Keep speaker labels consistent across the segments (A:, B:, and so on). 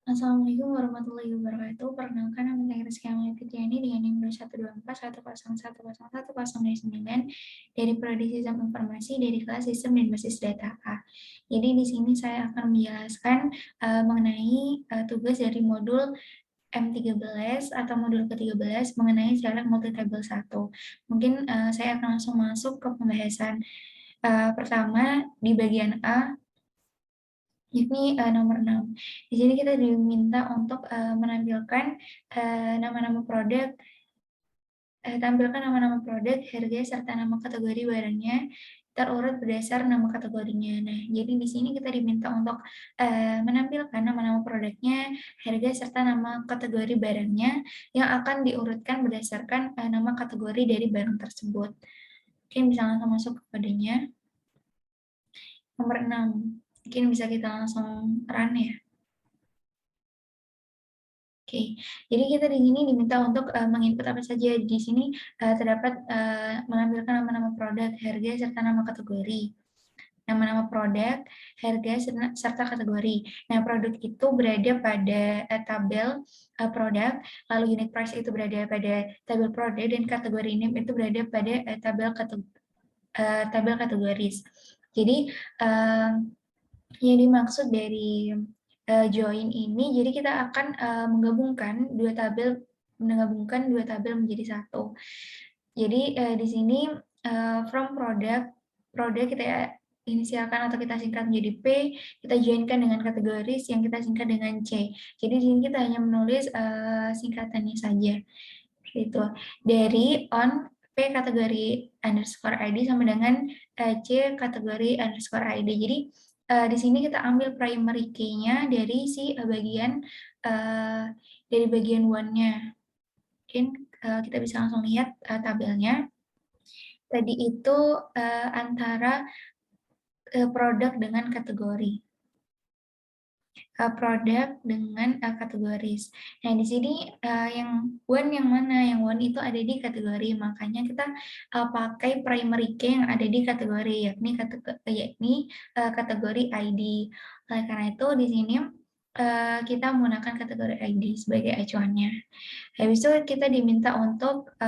A: Assalamualaikum warahmatullahi wabarakatuh. Perkenalkan nama saya Rizky Amalia Fitriani dengan NIM 2124101101009 dari Prodi Sistem Informasi dari kelas Sistem dan Basis Data A. Jadi di sini saya akan menjelaskan mengenai tugas dari modul M13 atau modul ke-13 mengenai select multi-table 1. Mungkin saya akan langsung masuk ke pembahasan pertama di bagian A, yakni nomor 6. Di sini kita diminta untuk menampilkan nama-nama produk, tampilkan nama-nama produk, harga, serta nama kategori barangnya terurut berdasar nama kategorinya. Nah, jadi di sini kita diminta untuk menampilkan nama-nama produknya, harga, serta nama kategori barangnya yang akan diurutkan berdasarkan nama kategori dari barang tersebut. Oke, bisa langsung masuk kepadanya. Nomor 6. Mungkin bisa kita langsung run ya. Oke, jadi kita di sini diminta untuk menginput apa saja. Di sini terdapat menampilkan nama-nama produk, harga, serta nama kategori. Nama-nama produk, harga, serta kategori. Nah, produk itu berada pada tabel produk, lalu unit price itu berada pada tabel produk, dan kategori name itu berada pada tabel kategoris. Jadi, yang dimaksud dari join ini, jadi kita akan menggabungkan dua tabel menjadi satu. Jadi di sini from produk kita inisialkan atau kita singkat menjadi P, kita joinkan dengan kategoris yang kita singkat dengan C. Jadi di sini kita hanya menulis singkatannya saja. Itu dari on P kategori underscore ID sama dengan C kategori underscore ID. Jadi di sini kita ambil primary key-nya dari si bagian dari bagian one-nya. Mungkin kita bisa langsung lihat tabelnya. Tadi itu antara produk dengan kategori. Produk dengan kategoris. Nah, di sini yang mana? Yang one itu ada di kategori, makanya kita pakai primary key yang ada di kategori, yakni kategori ID. Oleh karena itu, di sini kita menggunakan kategori ID sebagai acuannya. Habis itu kita diminta untuk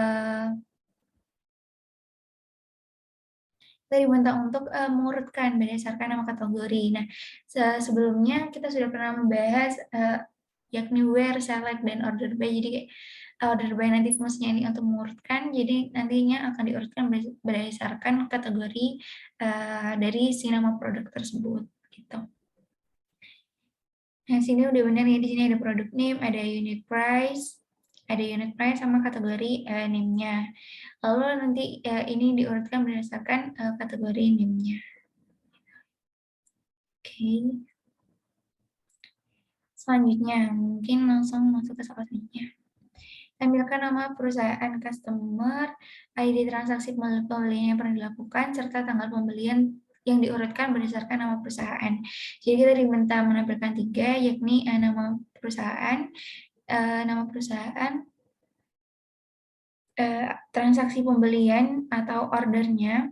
A: mengurutkan berdasarkan nama kategori. Nah, sebelumnya kita sudah pernah membahas yakni where, select, dan order by. Jadi order by nanti fungsinya ini untuk mengurutkan, jadi nantinya akan diurutkan berdasarkan kategori dari si nama produk tersebut. Gitu. Nah, sini udah benar ya, di sini ada produk name, ada unit price sama kategori name-nya. Lalu nanti ini diurutkan berdasarkan kategori name-nya. Oke. Selanjutnya, mungkin langsung masuk ke selanjutnya. Tampilkan nama perusahaan customer, ID transaksi pembelian yang pernah dilakukan, serta tanggal pembelian yang diurutkan berdasarkan nama perusahaan. Jadi kita diminta menampilkan 3, yakni nama perusahaan, transaksi pembelian atau ordernya,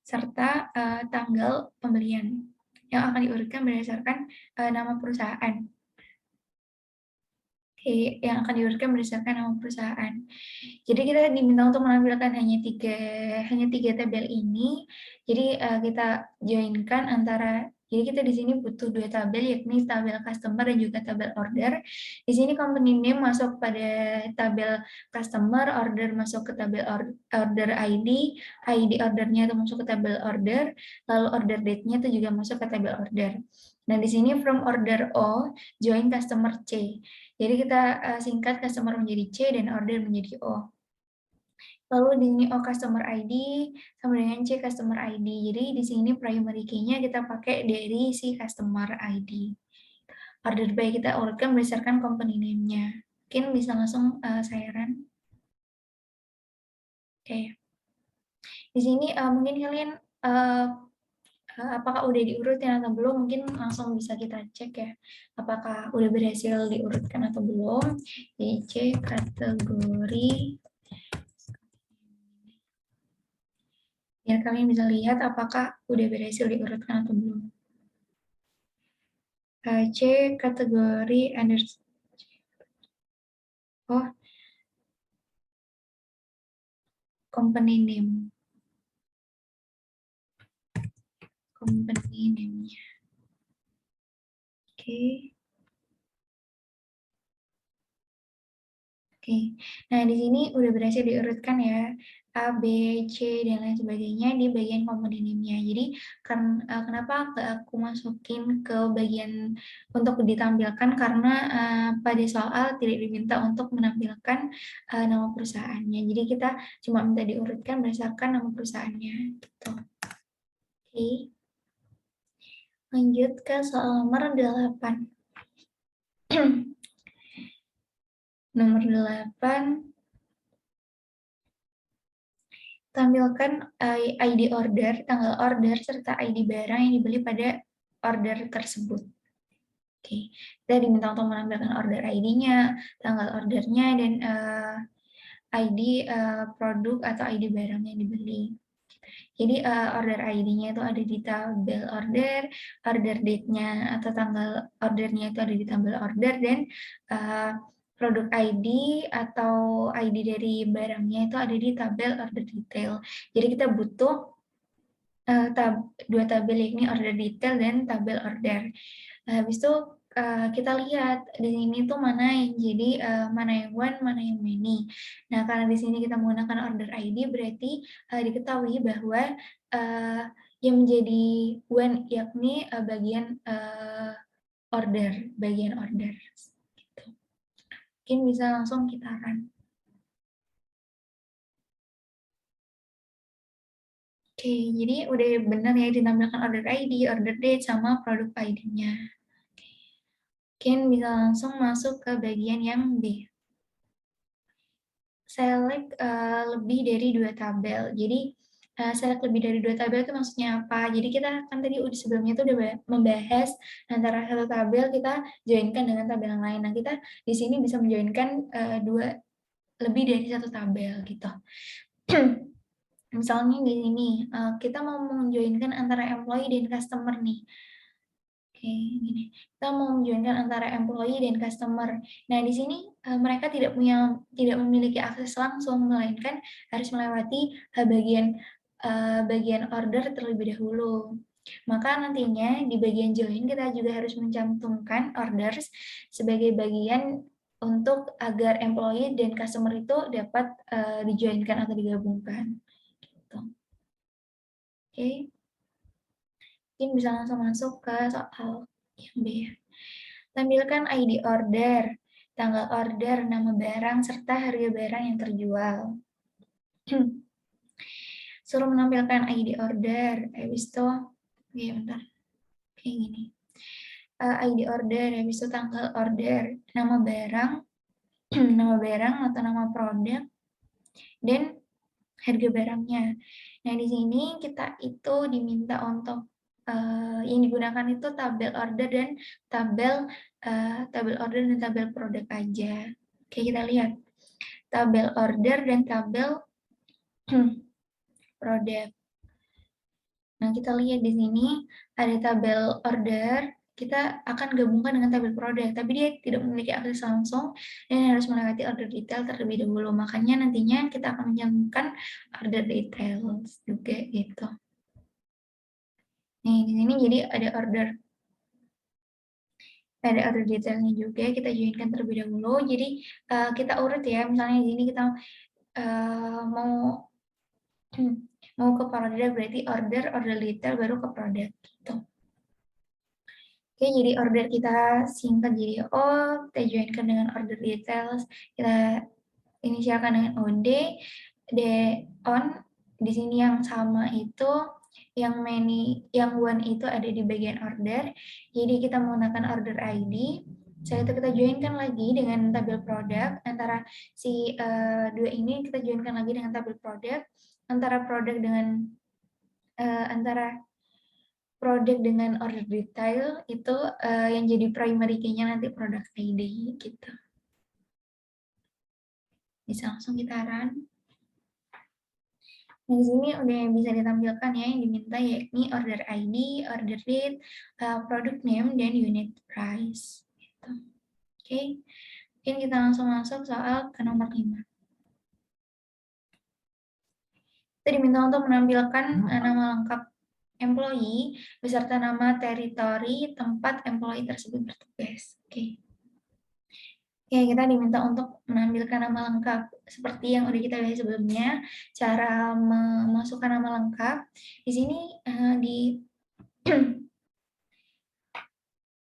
A: serta tanggal pembelian yang akan diurutkan berdasarkan nama perusahaan. Yang akan diurutkan berdasarkan nama perusahaan. Jadi kita diminta untuk menampilkan hanya tiga tabel ini. Jadi kita joinkan antara, jadi kita di sini butuh 2 tabel, yakni tabel customer dan juga tabel order. Di sini company name masuk pada tabel customer, order masuk ke tabel order ID, ID ordernya itu masuk ke tabel order, lalu order date-nya itu juga masuk ke tabel order. Nah, di sini from order O, join customer C. Jadi kita singkat customer menjadi C dan order menjadi O. Lalu di sini O customer ID sama dengan C customer ID. Jadi di sini primary key-nya kita pakai dari si customer ID. Order by kita urutkan berdasarkan company name-nya. Mungkin bisa langsung saya run. Oke. Di sini mungkin kalian apakah udah diurutin atau belum, mungkin langsung bisa kita cek ya, apakah udah berhasil diurutkan atau belum. Di C kategori, biar kalian bisa lihat apakah udah berhasil diurutkan atau belum. C kategori company name. Company name-nya. Oke. Oke. Nah, di sini udah berhasil diurutkan ya. A, B, C, dan lain sebagainya di bagian company name-nya. Jadi, kenapa aku masukin ke bagian untuk ditampilkan, karena pada soal tidak diminta untuk menampilkan nama perusahaannya. Jadi, kita cuma minta diurutkan berdasarkan nama perusahaannya. Gitu. Oke. Lanjut ke soal nomor 8. Nomor 8. Tampilkan ID order, tanggal order, serta ID barang yang dibeli pada order tersebut. Oke, kita diminta untuk menampilkan order ID-nya, tanggal ordernya, dan ID produk atau ID barang yang dibeli. Jadi order ID-nya itu ada di tabel order date-nya atau tanggal ordernya itu ada di tabel order, dan produk ID atau ID dari barangnya itu ada di tabel order detail. Jadi kita butuh dua tabel, yakni order detail dan tabel order. Habis itu kita lihat di sini tuh mana yang jadi mana yang one, mana yang many. Nah, karena di sini kita menggunakan order ID, berarti diketahui bahwa yang menjadi one yakni bagian order. Gitu. Mungkin bisa langsung kita run. Oke, jadi udah benar ya ditampilkan order ID, order date, sama produk ID-nya. Mungkin bisa langsung masuk ke bagian yang B. Select lebih dari 2 tabel. Jadi select lebih dari 2 tabel itu maksudnya apa? Jadi kita kan tadi sebelumnya itu udah membahas antara satu tabel kita joinkan dengan tabel yang lain. Nah, kita di sini bisa menjoinkan lebih dari satu tabel gitu. Misalnya di sini kita mau menjoinkan antara employee dan customer nih. Oke, gini. Kita mau menjoinkan antara employee dan customer. Nah, di sini mereka tidak memiliki akses langsung, melainkan harus melewati bagian order terlebih dahulu. Maka nantinya di bagian join kita juga harus mencantumkan orders sebagai bagian untuk agar employee dan customer itu dapat dijoinkan atau digabungkan. Gitu. Oke. Mungkin bisa langsung masuk ke soal yang B. Tampilkan ID order, tanggal order, nama barang, serta harga barang yang terjual. Suruh menampilkan ID order, habis itu, ya bentar, kayak gini. ID order, habis itu tanggal order, nama barang, nama barang atau nama produk, dan harga barangnya. Nah, di sini kita itu diminta untuk yang digunakan itu tabel order dan tabel order dan tabel produk aja. Oke, kita lihat tabel order dan tabel produk. Nah, kita lihat di sini ada tabel order, kita akan gabungkan dengan tabel produk, tapi dia tidak memiliki akses langsung dan harus melewati order detail terlebih dahulu. Makanya nantinya kita akan mencantumkan order details juga gitu. Nih, di sini jadi ada order detailnya juga, kita joinkan terlebih dahulu. Jadi kita urut ya, misalnya di sini kita mau ke produk, berarti order detail baru ke produk gitu. Oke, jadi order kita singkat jadi O, kita joinkan dengan order details, kita inisialkan dengan OD, on, di sini yang sama itu, yang one itu ada di bagian order, jadi kita menggunakan order ID, setelah itu kita joinkan lagi dengan tabel produk, antara si dua ini kita joinkan lagi dengan tabel produk, antara produk dengan order detail itu yang jadi primary key-nya nanti product ID gitu. Bisa langsung kita run. Nah, di sini udah bisa ditampilkan ya yang diminta yakni order ID, order date, product name, dan unit price. Gitu. Oke, mungkin kita langsung masuk soal ke nomor 5. Kita diminta untuk menampilkan nama lengkap employee beserta nama teritori tempat employee tersebut bertugas. Oke. Oke, kita diminta untuk menampilkan nama lengkap. Seperti yang udah kita lihat sebelumnya, cara memasukkan nama lengkap. Di sini di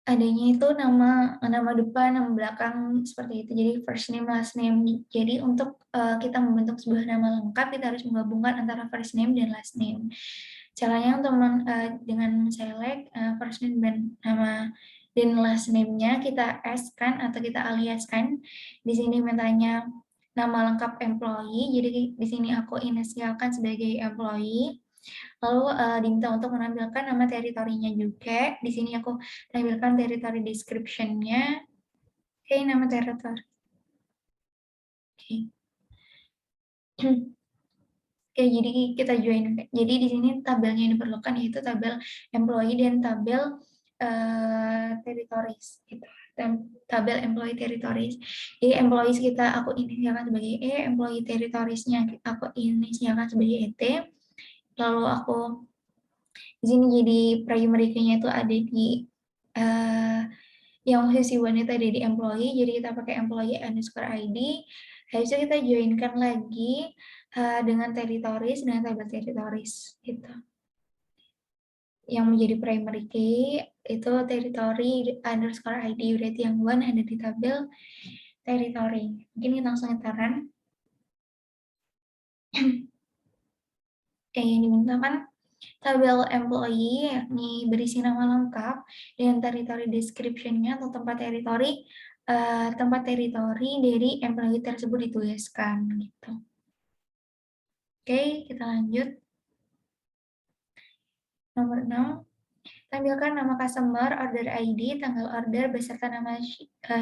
A: adanya itu nama depan, nama belakang seperti itu. Jadi first name, last name. Jadi untuk kita membentuk sebuah nama lengkap, kita harus menggabungkan antara first name dan last name. Caranya untuk dengan select first name dan nama dan last name-nya kita S-kan atau kita aliaskan. Di sini mintanya nama lengkap employee. Jadi di sini aku inisialkan sebagai employee. Lalu diminta untuk menampilkan nama teritorinya juga. Di sini aku tampilkan teritori description-nya. Oke, nama teritori. Oke. Oke, jadi kita join. Jadi di sini tabelnya yang diperlukan yaitu tabel employee dan tabel territories gitu. Tabel employee territories. Jadi employees kita aku inisialkan sebagai E, employee territories-nya aku inisialkan sebagai ET. Lalu aku di sini jadi primary key-nya itu ada di yang sisi wanita ada di employee, jadi kita pakai employee underscore ID. Habis itu kita joinkan lagi dengan territories, dengan tabel territories gitu. Yang menjadi primary key itu territory underscore ID, berarti yang one ada di tabel territory. Mungkin kita langsung entaran. Yang diminta kan tabel employee yakni berisi nama lengkap dan teritori description-nya atau tempat teritori dari employee tersebut dituliskan gitu. Oke, kita lanjut. Nomor 6, tampilkan nama customer, order ID, tanggal order beserta nama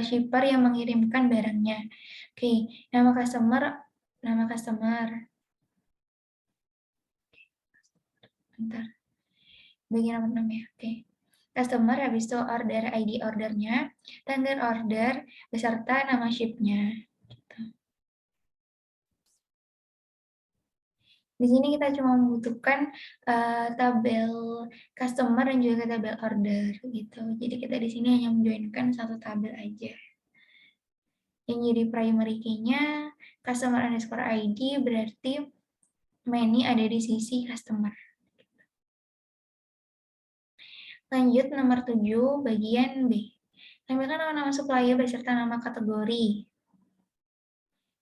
A: shipper yang mengirimkan barangnya. Oke, nama customer. Bentar. Bagian nomor 6 ya. Oke. Customer, habis itu order ID ordernya, tanggal order, beserta nama shipnya. Gitu. Di sini kita cuma membutuhkan tabel customer dan juga tabel order gitu. Jadi kita di sini hanya menjoinkan satu tabel aja. Yang jadi primary key-nya customer underscore ID berarti many ada di sisi customer. Lanjut nomor 7 bagian B. Tampilkan nama-nama supplier beserta nama kategori.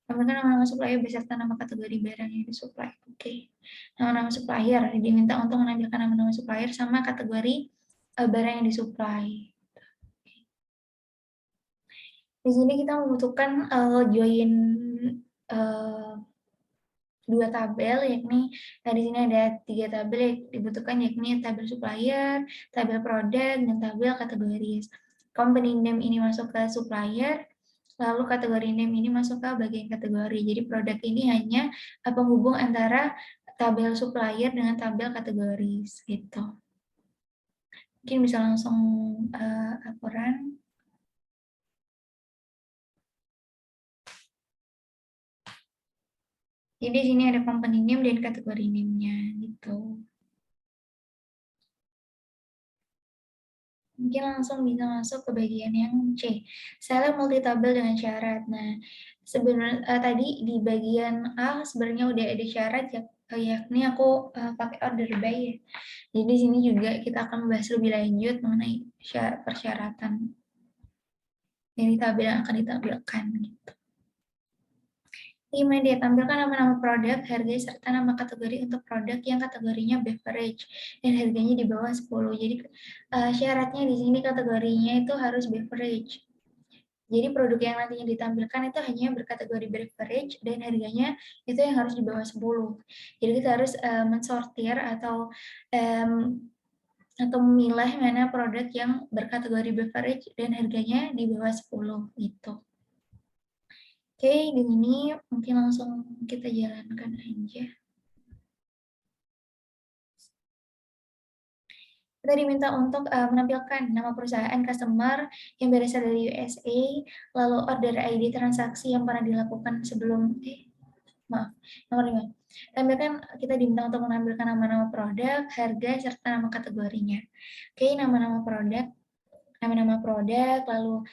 A: Tampilkan nama-nama supplier beserta nama kategori barang yang disuplai. Oke. Nama-nama supplier diminta untuk menampilkan nama-nama supplier sama kategori barang yang disuplai. Di sini kita membutuhkan join dua tabel, yakni di sini ada 3 tabel yang dibutuhkan, yakni tabel supplier, tabel produk, dan tabel kategoris. Company name ini masuk ke supplier, lalu kategori name ini masuk ke bagian kategori. Jadi produk ini hanya penghubung antara tabel supplier dengan tabel kategoris gitu. Mungkin bisa langsung laporan. Jadi di sini ada company name dan kategori name-nya gitu. Mungkin langsung bisa masuk ke bagian yang C. Select multi-tabel dengan syarat. Nah, sebenarnya tadi di bagian A sebenarnya udah ada syarat ya, yakni aku pakai order by ya. Jadi di sini juga kita akan membahas lebih lanjut mengenai persyaratan dari tabel yang akan ditampilkan gitu. 5. Dia tampilkan nama-nama produk, harga, serta nama kategori untuk produk yang kategorinya beverage dan harganya di bawah 10. Jadi syaratnya di sini kategorinya itu harus beverage. Jadi produk yang nantinya ditampilkan itu hanya berkategori beverage dan harganya itu yang harus di bawah 10. Jadi kita harus mensortir atau memilah mana produk yang berkategori beverage dan harganya di bawah 10 gitu. Oke, di sini mungkin langsung kita jalankan aja. Kita diminta untuk menampilkan nama perusahaan customer yang berasal dari USA, lalu order ID transaksi yang pernah dilakukan sebelum, maaf, nomor 5. Tampilkan, kita diminta untuk menampilkan nama-nama produk, harga, serta nama kategorinya. Oke, nama-nama produk, lalu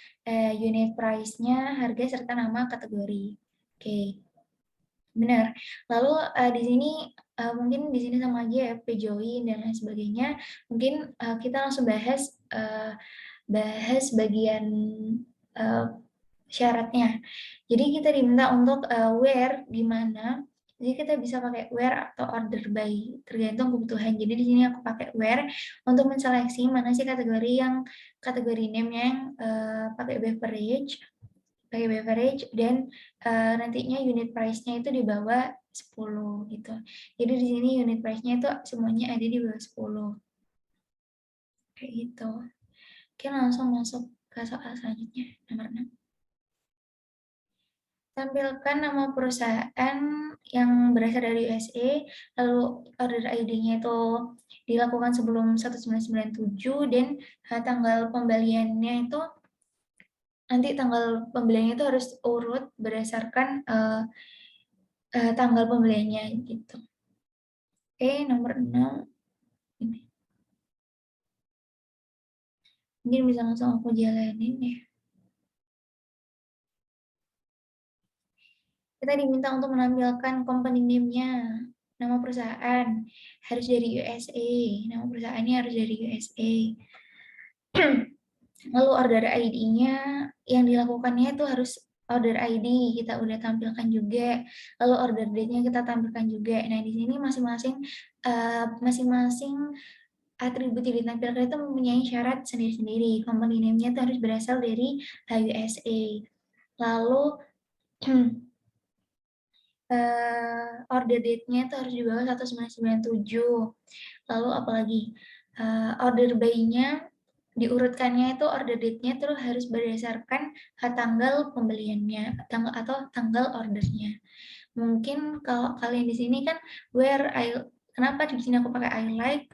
A: unit price-nya, harga, serta nama kategori. Oke, benar. Lalu di sini mungkin di sini sama aja ya, join dan lain sebagainya. Mungkin kita langsung bahas bagian syaratnya. Jadi kita diminta untuk where gimana. Jadi kita bisa pakai where atau order by, tergantung kebutuhan. Jadi di sini aku pakai where untuk menseleksi mana sih kategori name yang pakai beverage dan nantinya unit price-nya itu di bawah 10 gitu. Jadi di sini unit price-nya itu semuanya ada di bawah 10. Kayak gitu. Oke, langsung masuk ke soal selanjutnya, nomor 6. Tampilkan nama perusahaan yang berasal dari USA, lalu order ID-nya itu dilakukan sebelum 1997 dan tanggal pembeliannya itu nanti tanggal pembeliannya itu harus urut berdasarkan tanggal pembeliannya gitu. Oke, nomor 6 ini. Mungkin bisa langsung aku jalanin ya. Kita diminta untuk menampilkan company name-nya, nama perusahaan harus dari USA, nama perusahaannya harus dari USA. Lalu order ID-nya yang dilakukannya itu harus order ID kita udah tampilkan juga, lalu order date-nya kita tampilkan juga. Nah, di sini masing-masing atribut yang ditampilkan itu mempunyai syarat sendiri-sendiri. Company name-nya itu harus berasal dari USA. Lalu order date-nya itu harus di bawah 1997. Lalu apalagi order by-nya diurutkannya itu order date-nya terus harus berdasarkan tanggal pembeliannya atau tanggal ordernya. Mungkin kalau kalian di sini kan kenapa di sini aku pakai I like,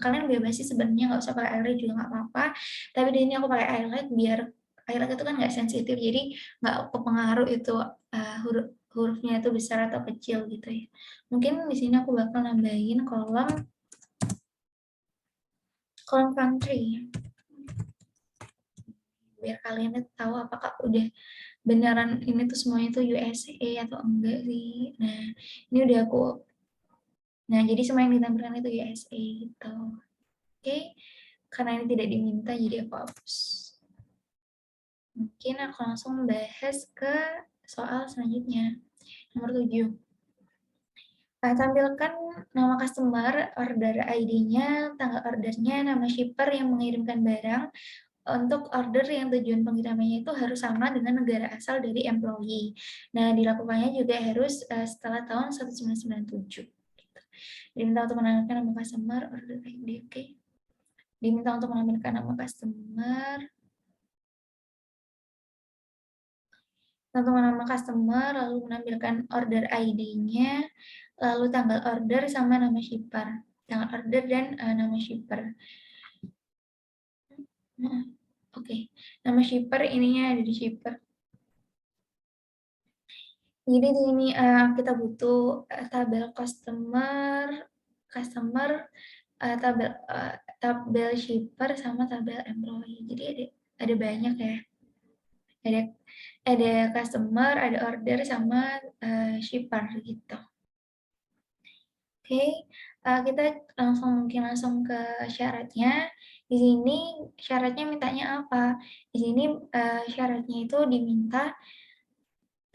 A: kalian bebas sih sebenarnya, nggak usah pakai I like juga nggak apa-apa, tapi di sini aku pakai I like biar I like itu kan nggak sensitif, jadi nggak kepengaruh itu hurufnya itu besar atau kecil gitu ya. Mungkin di sini aku bakal nambahin kolom country biar kalian tahu apakah udah beneran ini tuh semuanya tuh USA atau enggak sih. Nah, ini udah jadi semua yang ditampilkan itu USA gitu. Oke, karena ini tidak diminta jadi aku hapus. Mungkin aku langsung bahas ke soal selanjutnya. Nomor 7. Tampilkan nama customer, order ID-nya, tanggal ordernya, nama shipper yang mengirimkan barang, untuk order yang tujuan pengirimannya itu harus sama dengan negara asal dari employee. Nah, dilakukannya juga harus setelah tahun 1997. Gitu. Diminta untuk menampilkan nama customer, order ID, oke. Diminta untuk menampilkan nama customer, nama customer, lalu menampilkan order ID-nya, lalu tanggal order sama nama shipper. Tanggal order dan nama shipper. Oke, nama shipper ininya ada di shipper. Jadi di sini kita butuh tabel customer, tabel shipper sama tabel employee. Jadi ada banyak ya. Ada customer, ada order sama shipper gitu. Oke, kita mungkin langsung ke syaratnya. Di sini syaratnya mintanya apa? Di sini syaratnya itu diminta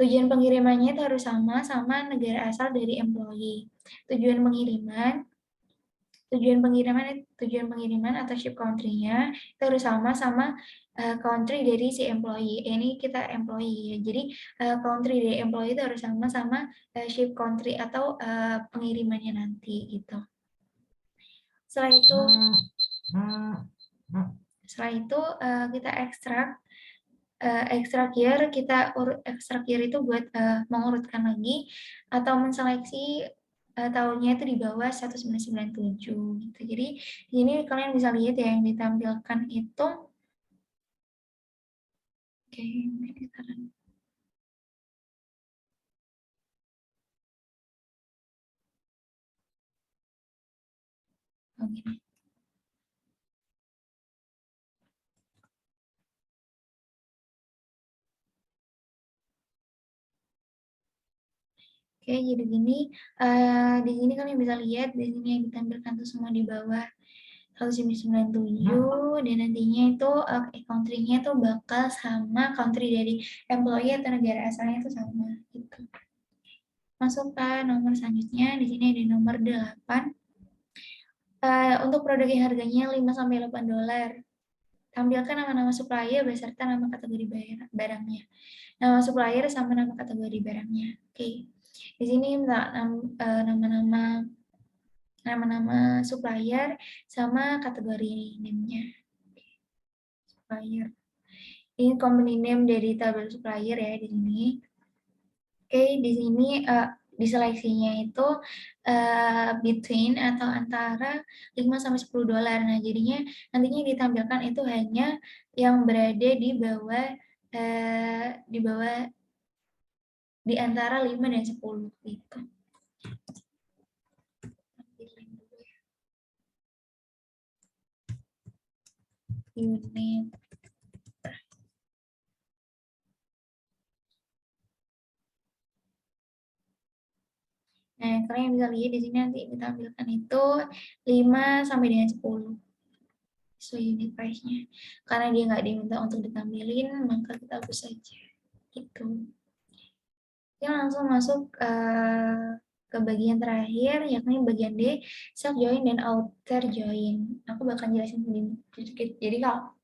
A: tujuan pengirimannya itu harus sama negara asal dari employee. Tujuan pengiriman atau ship country-nya itu harus sama country dari si employee. Ini kita employee ya. Jadi country dari employee itu harus sama ship country atau pengirimannya nanti gitu. Setelah itu kita ekstrak year, ekstrak year itu buat mengurutkan lagi atau menseleksi tahunnya itu di bawah 1997 gitu. Jadi di sini kalian bisa lihat ya yang ditampilkan itu oke, mungkin ditaruh. Oh, gini. Oke, jadi gini, di sini kalian bisa lihat di sini yang ditampilkan tuh semua di bawah 1997 dan nantinya itu country-nya tuh bakal sama country dari employee atau negara asalnya itu sama gitu. Masuk ke nomor selanjutnya, di sini ada nomor 8. Untuk produk yang harganya 5 sampai 8 dolar. Tampilkan nama-nama supplier beserta nama kategori barangnya. Nama supplier sama nama kategori barangnya. Oke. Di sini nama-nama supplier sama kategori name-nya. Supplier. Ini company name dari tabel supplier ya di sini. Oke, di sini di seleksinya itu between atau antara 5 sampai 10 dolar. Nah, jadinya nantinya ditampilkan itu hanya yang berada di bawah di antara 5 dan 10 gitu. Unit. Nah, kalian bisa lihat di sini nanti ditampilkan itu 5 sampai dengan 10. So, unit price-nya. Karena dia nggak diminta untuk ditampilin, maka kita hapus saja. Gitu. Kita langsung masuk ke bagian terakhir, yakni bagian D, self join dan outer join. Aku bakal jelasin sedikit. Jadi kalau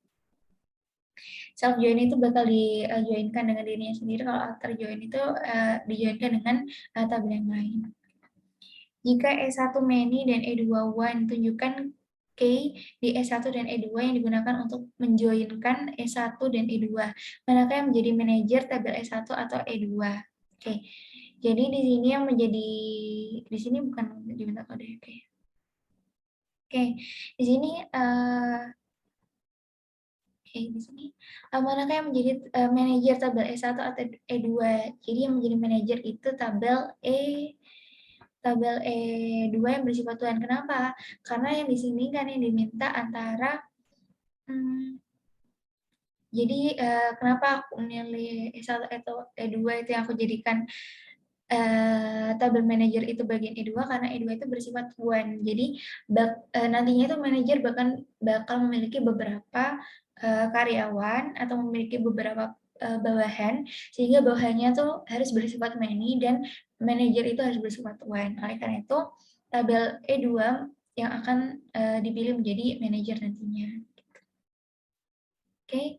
A: self join itu bakal di-joinkan dengan dirinya sendiri, kalau outer join itu di-joinkan dengan tabel yang lain. Jika S1 many dan E2 one, tunjukkan key di S1 dan E2 yang digunakan untuk menjoinkan S1 dan E2. Manakah yang menjadi manajer tabel S1 atau E2? Oke. Jadi di sini yang menjadi di sini bukan diminta kode. Oke. Oke. Di sini oke, di sini manakah yang menjadi manajer tabel E1 atau E2? Jadi yang menjadi manajer itu tabel E2 yang bersifat tuan. Kenapa? Karena yang di sini kan yang diminta antara jadi kenapa aku milih E1 atau E2 itu yang aku jadikan tabel manager itu bagian E2 karena E2 itu bersifat one. Jadi nantinya itu manajer bakal memiliki beberapa karyawan atau memiliki beberapa bawahan sehingga bawahannya tuh harus bersifat many dan manajer itu harus bersifat one. Oleh karena itu tabel E2 yang akan dipilih menjadi manajer nantinya. Oke,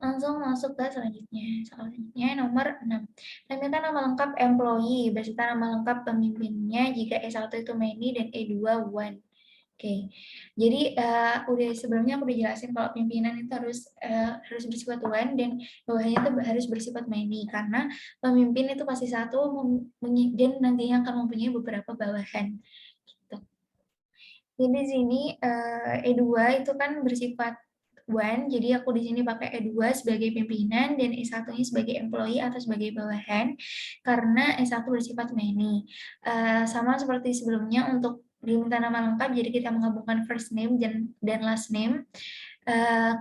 A: langsung masuk ke selanjutnya. Selanjutnya nomor 6. Tampilkan nama lengkap employee beserta nama lengkap pemimpinnya jika S1 itu many dan E2 one. Oke. Jadi udah sebelumnya aku udah jelasin kalau pimpinan itu harus bersifat one dan bawahnya itu harus bersifat many karena pemimpin itu pasti satu dan nantinya akan mempunyai beberapa bawahan. Gitu. Jadi di sini E2 itu kan bersifat one, jadi aku di sini pakai E2 sebagai pimpinan dan E1-nya sebagai employee atau sebagai bawahan karena E1 bersifat many. Sama seperti sebelumnya untuk diminta nama lengkap, jadi kita menggabungkan first name dan last name.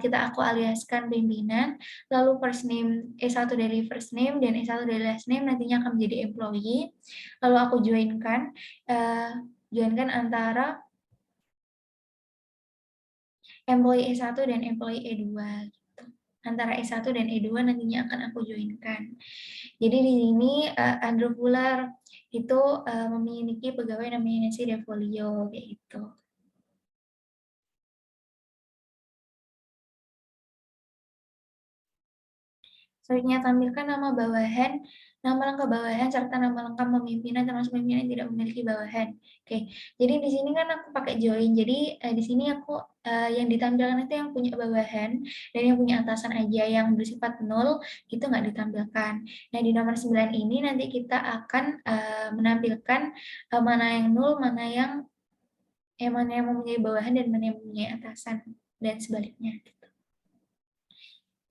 A: Aku aliaskan pimpinan, lalu first name E1 dari first name dan E1 dari last name nantinya akan menjadi employee. Lalu aku joinkan antara employee E1 dan employee E2 gitu. Antara E1 dan E2 nantinya akan aku joinkan. Jadi di sini Andrew Fuller itu memiliki pegawai namanya Nancy DeFolio kayak gitu. Selanjutnya tampilkan nama bawahan, nama lengkap bawahan, serta nama lengkap pemimpinan termasuk pimpinan yang tidak memiliki bawahan. Oke, jadi di sini kan aku pakai join. Jadi di sini aku yang ditampilkan itu yang punya bawahan dan yang punya atasan aja, yang bersifat nol itu nggak ditampilkan. Nah di nomor 9 ini nanti kita akan menampilkan mana yang nol, mana yang mempunyai bawahan dan mana yang mempunyai atasan dan sebaliknya.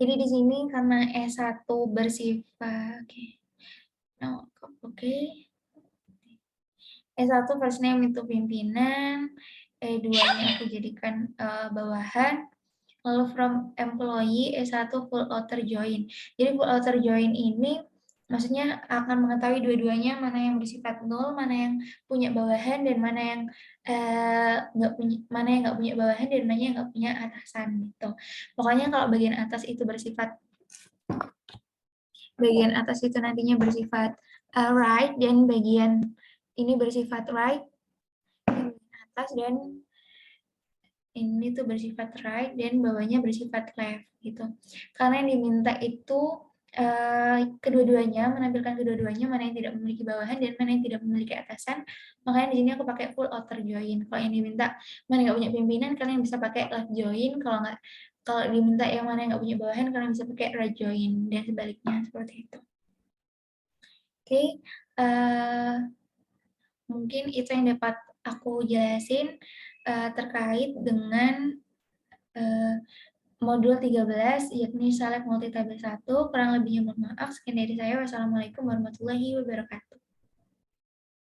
A: Jadi di sini karena S1 bersifat S1 first name itu pimpinan, E2-nya aku jadikan bawahan, lalu from employee S1 full author join. Jadi full author join ini maksudnya akan mengetahui dua-duanya mana yang bersifat nol, mana yang punya bawahan dan mana yang nggak punya bawahan dan mana yang nggak punya atasan gitu. Pokoknya kalau bagian atas itu nantinya bersifat right dan bagian ini bersifat right atas dan ini tuh bersifat right dan bawahnya bersifat left gitu. Karena yang diminta itu kedua-duanya, menampilkan kedua-duanya, mana yang tidak memiliki bawahan dan mana yang tidak memiliki atasan. Makanya di sini aku pakai full outer join. Kalau yang diminta mana nggak punya pimpinan, kalian bisa pakai left join. Kalau diminta yang mana yang nggak punya bawahan, kalian bisa pakai right join dan sebaliknya seperti itu. Oke, mungkin itu yang dapat aku jelasin terkait dengan modul 13, yakni Select Multitable 1. Kurang lebihnya mohon maaf. Sekian dari saya. Wassalamualaikum warahmatullahi wabarakatuh.